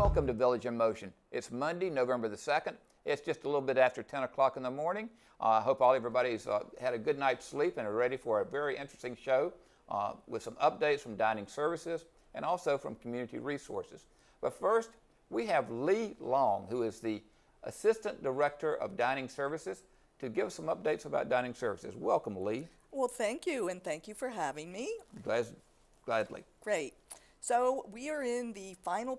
Welcome to Village in Motion. It's Monday, November the 2nd. It's just a little bit after 10 o'clock in the morning. I hope everybody's had a good night's sleep and are ready for a very interesting show with some updates from dining services and also from community resources. But first, we have Lee Long, who is the Assistant Director of Dining Services, to give us some updates about dining services. Welcome, Lee. Well, thank you, and thank you for having me. Gladly. Great. So we are in the final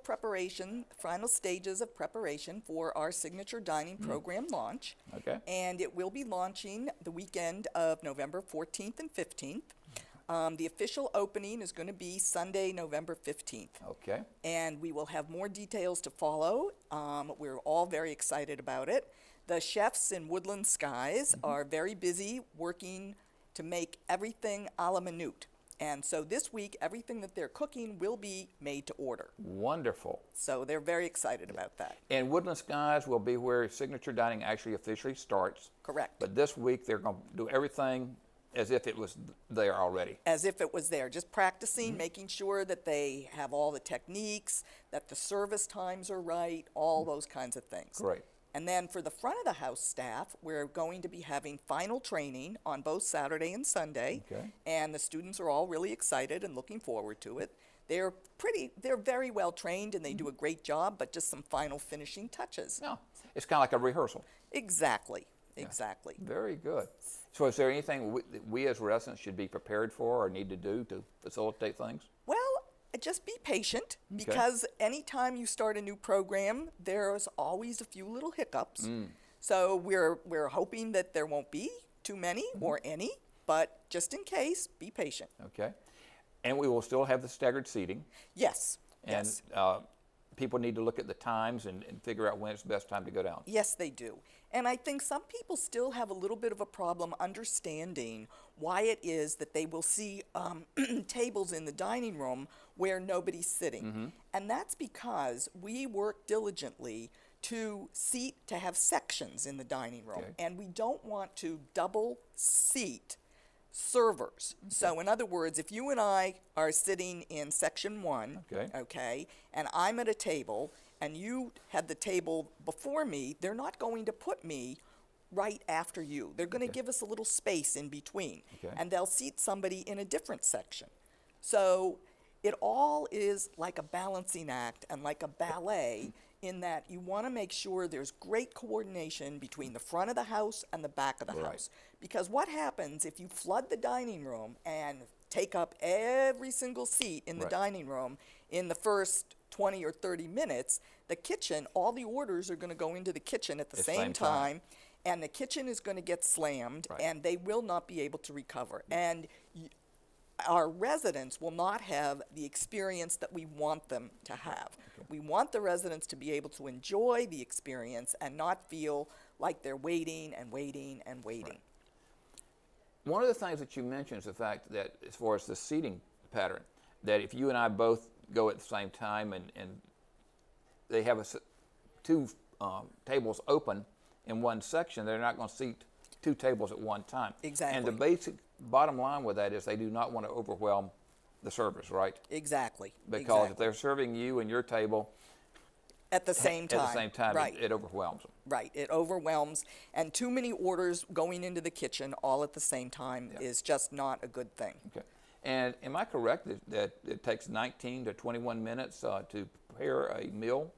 stages of preparation for our signature dining program launch. Okay. And it will be launching the weekend of November 14th and 15th. The official opening is going to be Sunday, November 15th. Okay. And we will have more details to follow. We're all very excited about it. The chefs in Woodland Skies are very busy working to make everything a la minute. And so this week, everything that they're cooking will be made to order. Wonderful. So they're very excited about that. And Woodland Skies will be where signature dining actually officially starts. Correct. But this week, they're going to do everything as if it was there already. As if it was there, just practicing, making sure that they have all the techniques, that the service times are right, all those kinds of things. Great. And then for the front of the house staff, we're going to be having final training on both Saturday and Sunday. Okay. And the students are all really excited and looking forward to it. They're very well trained and they do a great job, but just some final finishing touches. Yeah, it's kind of like a rehearsal. Exactly, exactly. Very good. So is there anything we as residents should be prepared for or need to do to facilitate things? Well, just be patient, because anytime you start a new program, there's always a few little hiccups. So we're hoping that there won't be too many or any, but just in case, be patient. Okay. And we will still have the staggered seating. Yes. And yes. People need to look at the times and figure out when it's the best time to go down. Yes, they do. And I think some people still have a little bit of a problem understanding why it is that they will see tables in the dining room where nobody's sitting. And that's because we work diligently to have sections in the dining room. Okay. And we don't want to double seat servers. So in other words, if you and I are sitting in section 1, okay, and I'm at a table and you had the table before me, they're not going to put me right after you. They're going to give us a little space in between, and they'll seat somebody in a different section. So it all is like a balancing act and like a ballet, in that you want to make sure there's great coordination between the front of the house and the back of the house. Because what happens if you flood the dining room and take up every single seat in the dining room in the first 20 or 30 minutes, the kitchen, all the orders are going to go into the kitchen at the same time, and the kitchen is going to get slammed, and they will not be able to recover. And our residents will not have the experience that we want them to have. We want the residents to be able to enjoy the experience and not feel like they're waiting and waiting and waiting. One of the things that you mentioned is the fact that, as far as the seating pattern, that if you and I both go at the same time and they have two tables open in one section, they're not going to seat two tables at one time. Exactly. And the basic bottom line with that is they do not want to overwhelm the servers, right? Exactly. Because if they're serving you and your table at the same time, it overwhelms them. Right, it overwhelms, and too many orders going into the kitchen all at the same time is just not a good thing. Okay. And am I correct that it takes 19 to 21 minutes to prepare a meal?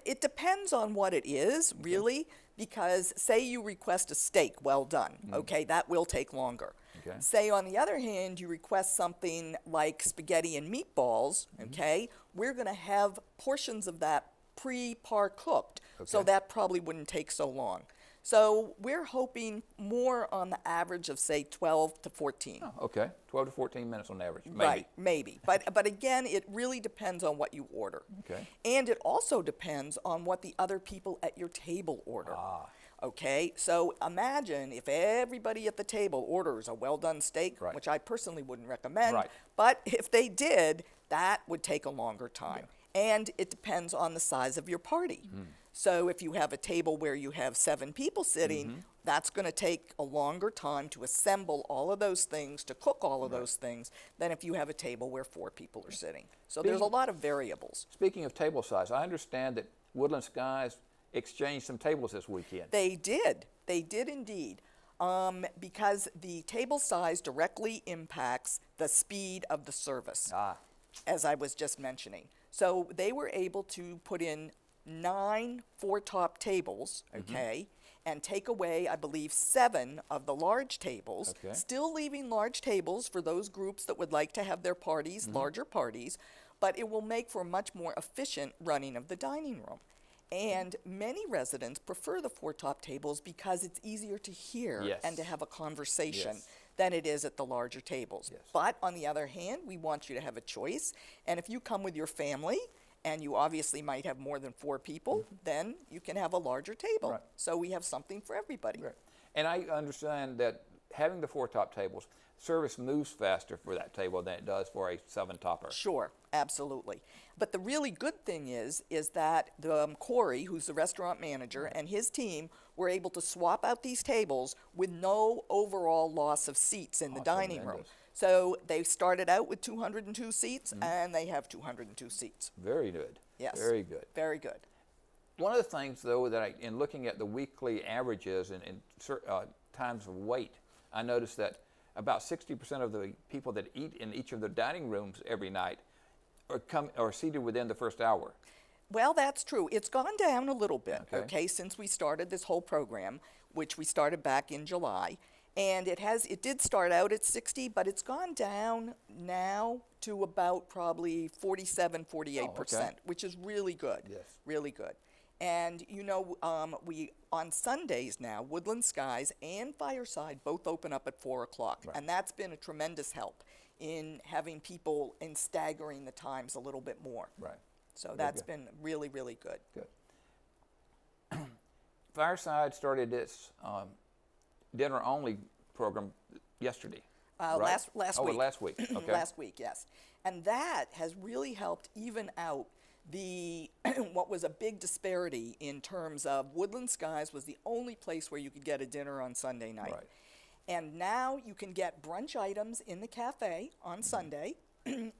It depends on what it is, really, because say you request a steak well done, that will take longer. Say, on the other hand, you request something like spaghetti and meatballs, we're going to have portions of that pre-par cooked, so that probably wouldn't take so long. So we're hoping more on the average of, say, 12 to 14. Oh, okay, 12 to 14 minutes on average, maybe. Right, maybe. But again, it really depends on what you order. Okay. And it also depends on what the other people at your table order. Okay, so imagine if everybody at the table orders a well-done steak, which I personally wouldn't recommend, but if they did, that would take a longer time. And it depends on the size of your party. So if you have a table where you have 7 people sitting, that's going to take a longer time to assemble all of those things, to cook all of those things, than if you have a table where 4 people are sitting. So there's a lot of variables. Speaking of table size, I understand that Woodland Skies exchanged some tables this weekend. They did indeed. Because the table size directly impacts the speed of the service, as I was just mentioning. So they were able to put in 9 4-top tables, okay, and take away, I believe, 7 of the large tables, still leaving large tables for those groups that would like to have their parties, larger parties, but it will make for a much more efficient running of the dining room. And many residents prefer the 4-top tables because it's easier to hear and to have a conversation than it is at the larger tables. But on the other hand, we want you to have a choice. And if you come with your family, and you obviously might have more than 4 people, then you can have a larger table. Right. So we have something for everybody. Right. And I understand that having the 4-top tables, service moves faster for that table than it does for a 7-topper. Sure, absolutely. But the really good thing is that Corey, who's the restaurant manager, and his team were able to swap out these tables with no overall loss of seats in the dining room. So they started out with 202 seats, and they have 202 seats. Very good. Yes. Very good. Very good. One of the things, though, that in looking at the weekly averages and times of wait, I noticed that about 60% of the people that eat in each of the dining rooms every night are seated within the first hour. Well, that's true. It's gone down a little bit, okay, since we started this whole program, which we started back in July. And it did start out at 60, but it's gone down now to about probably 47-48%, which is really good. Yes. Really good. And, you know, we, on Sundays now, Woodland Skies and Fireside both open up at 4 o'clock. Right. And that's been a tremendous help in having people and staggering the times a little bit more. Right. So that's been really, really good. Good. Fireside started its dinner-only program yesterday. Right? Last week. Oh, last week. Okay. Last week, yes. And that has really helped even out the what was a big disparity in terms of Woodland Skies was the only place where you could get a dinner on Sunday night. Right. And now you can get brunch items in the cafe on Sunday.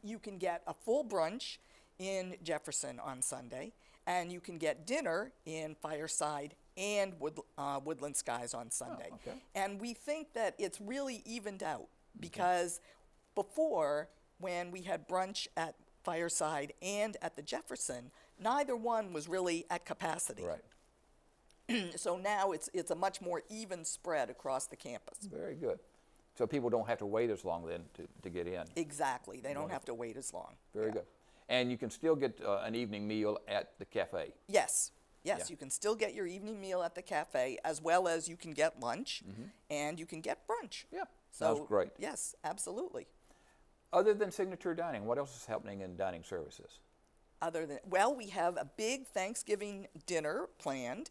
You can get a full brunch in Jefferson on Sunday. And you can get dinner in Fireside and Woodland Skies on Sunday. Oh, okay. And we think that it's really evened out because before, when we had brunch at Fireside and at the Jefferson, neither one was really at capacity. Right. So now it's a much more even spread across the campus. Very good. So people don't have to wait as long then to get in. Exactly. They don't have to wait as long. Very good. And you can still get an evening meal at the cafe. Yes. Yes, you can still get your evening meal at the cafe, as well as you can get lunch, and you can get brunch. Yeah, So, sounds great. Yes, absolutely. Other than signature dining, what else is happening in dining services? We have a big Thanksgiving dinner planned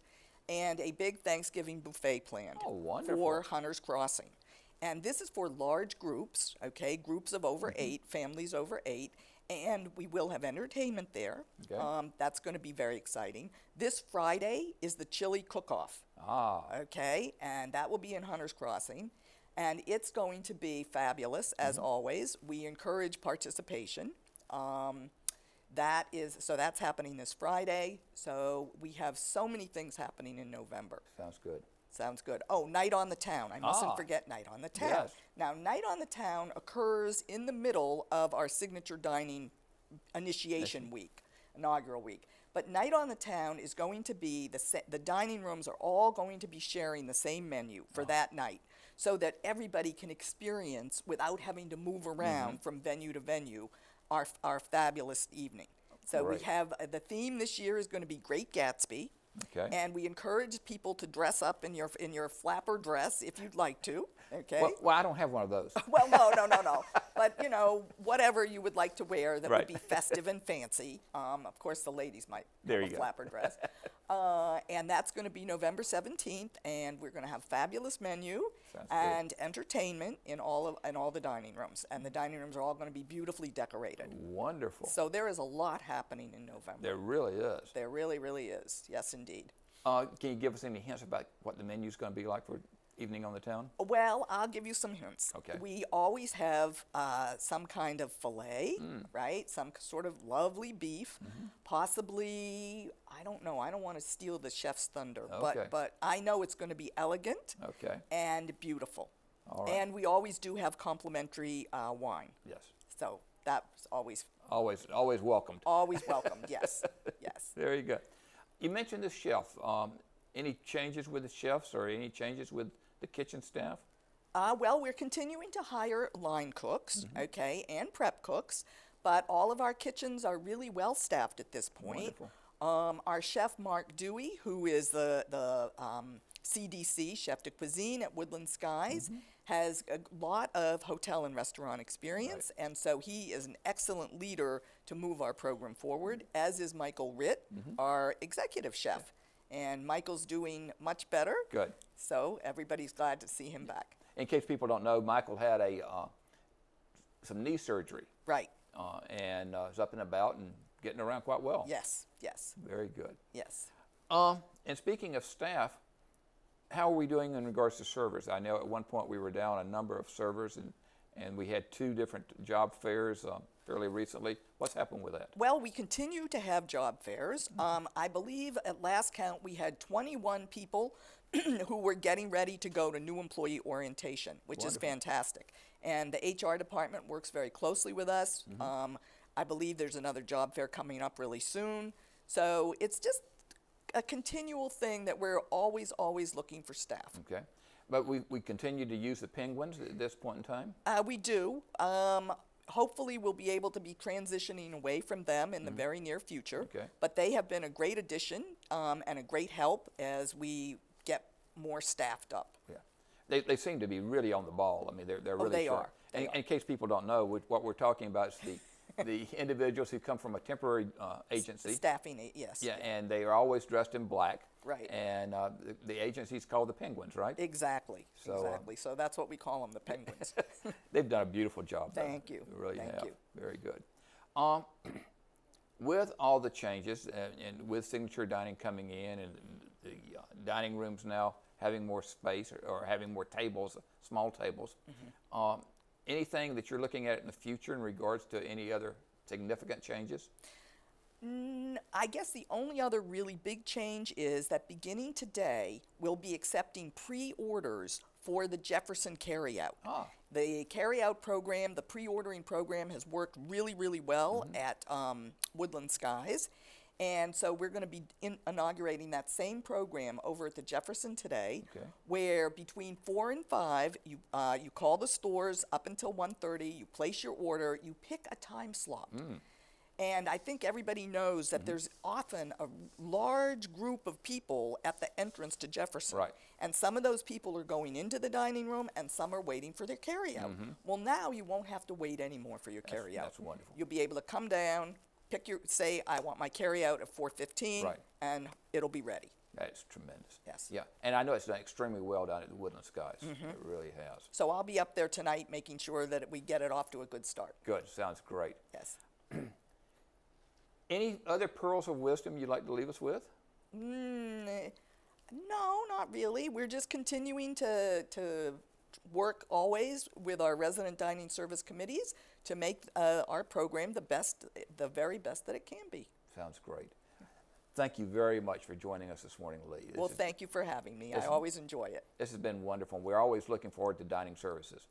and a big Thanksgiving buffet planned. Oh, wonderful. For Hunter's Crossing. And this is for large groups, okay, groups of over 8, families over 8. And we will have entertainment there. Okay. That's going to be very exciting. This Friday is the chili cook-off. Okay, and that will be in Hunter's Crossing. And it's going to be fabulous, as always. We encourage participation. That's happening this Friday. So we have so many things happening in November. Sounds good. Sounds good. Oh, Night on the Town. I mustn't forget Night on the Town. Yes. Now, Night on the Town occurs in the middle of our signature dining initiation week, inaugural week. But Night on the Town is going to be, the dining rooms are all going to be sharing the same menu for that night so that everybody can experience, without having to move around from venue to venue, our fabulous evening. So Great. we have, the theme this year is going to be Great Gatsby. Okay. And we encourage people to dress up in your flapper dress if you'd like to. Okay. Well, I don't have one of those. Well, no. But whatever you would like to wear that would be festive and fancy. Of course, the ladies might There have you a go. flapper dress. And that's going to be November 17th, and we're going to have fabulous menu Sounds and entertainment in all the dining rooms. And the dining rooms are all going to be beautifully decorated. Wonderful. So there is a lot happening in November. There really is. There really, really is. Yes, indeed. Can you give us any hints about what the menu's going to be like for evening on the town? Well, I'll give you some hints. Okay. We always have some kind of filet, right? Some sort of lovely beef, possibly, I don't know, I don't want to steal the chef's thunder, Okay. but I know it's going to be elegant Okay. and beautiful. All right. And we always do have complimentary wine. Yes. So that's always Always welcomed. welcomed, yes, yes. There you go. You mentioned the chef. Any changes with the chefs or any changes with the kitchen staff? Well, we're continuing to hire line cooks, okay, and prep cooks, but all of our kitchens are really well staffed at this point. Wonderful. Our chef Mark Dewey, who is the CDC, Chef de Cuisine at Woodland Skies, has a lot of hotel and restaurant experience, and so he is an excellent leader to move our program forward, as is Michael Ritt, our executive chef. And Michael's doing much better. Good. So everybody's glad to see him back. In case people don't know, Michael had some knee surgery. Right. And is up and about and getting around quite well. Yes, yes, Very good. yes. And speaking of staff, how are we doing in regards to servers? I know at one point we were down a number of servers and we had 2 different job fairs fairly recently. What's happened with that? Well, we continue to have job fairs. I believe at last count we had 21 people who were getting ready to go to new employee orientation, which is Wonderful. fantastic. And the HR department works very closely with us. I believe there's another job fair coming up really soon. So it's just a continual thing that we're always looking for staff. Okay. But we continue to use the penguins at this point in time? We do. Hopefully we'll be able to be transitioning away from them in the very near future. Okay. But they have been a great addition and a great help as we get more staffed up. Yeah. They seem to be really on the ball. I mean, they're really they sharp. are. They And are. in case people don't know, what we're talking about is the individuals who come from a temporary agency. Staffing, yes. Yeah, and they are always dressed in black. Right. And the agency's called the Penguins, right? Exactly. So, exactly. So that's what we call them, the Penguins. They've done a beautiful job. though. Thank you. They really Thank have. you. Very good. With all the changes and with signature dining coming in and the dining rooms now having more space or having more tables, small tables, anything that you're looking at in the future in regards to any other significant changes? I guess the only other really big change is that beginning today, we'll be accepting pre-orders for the Jefferson carryout. The carryout program, the pre-ordering program has worked really, really well at Woodland Skies. And so we're going to be inaugurating that same program over at the Jefferson today, where between 4 and 5, you call the stores up until 1:30, you place your order, you pick a time slot. And I think everybody knows that there's often a large group of people at the entrance to Jefferson. Right. And some of those people are going into the dining room and some are waiting for their carryout. Well, now you won't have to wait anymore for your carryout. That's wonderful. You'll be able to come down, say, I want my carryout at 4:15, Right. and it'll be ready. That's tremendous. Yes. Yeah, and I know it's done extremely well down at the Woodland Skies. It really has. So I'll be up there tonight making sure that we get it off to a good start. Good, sounds great. Yes. Any other pearls of wisdom you'd like to leave us with? No, not really. We're just continuing to work always with our resident dining service committees to make our program the very best that it can be. Sounds great. Thank you very much for joining us this morning, Lee. Well, thank you for having me. I always enjoy it. This has been wonderful. We're always looking forward to dining services.